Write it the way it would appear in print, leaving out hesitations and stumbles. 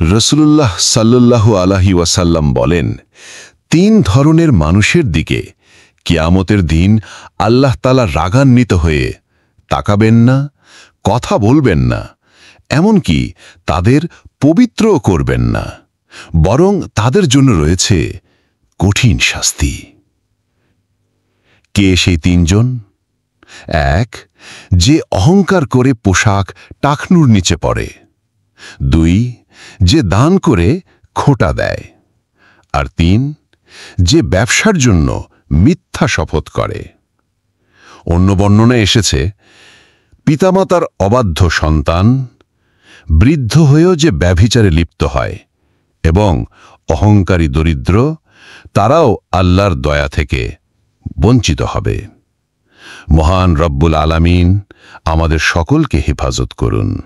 রাসূলুল্লাহ সাল্লাল্লাহু আলাইহি ওয়াসাল্লাম বলেন, ৩ ধরনের মানুষের দিকে কিয়ামতের দিন আল্লাহ তাআলা রাগান্বিত হয়ে তাকাবেন না, কথা বলবেন না, এমনকি তাদের পবিত্রও করবেন না, বরং তাদের জন্য রয়েছে কঠিন শাস্তি। কে সেই ৩ জন? ১. যে অহংকার করে পোশাক টাকনুর নিচে পড়ে। ২. যে দান করে খোঁটা দেয়। আর ৩. যে ব্যবসার জন্য মিথ্যা শপথ করে। অন্য বর্ণনায় এসেছে, পিতামাতার অবাধ্য সন্তান, বৃদ্ধ হয়েও যে ব্যভিচারে লিপ্ত হয়, এবং অহংকারী দরিদ্র, তারাও আল্লাহর দয়া থেকে বঞ্চিত হবে। মহান রব্বুল আলামিন আমাদের সকলকে হেফাজত করুন।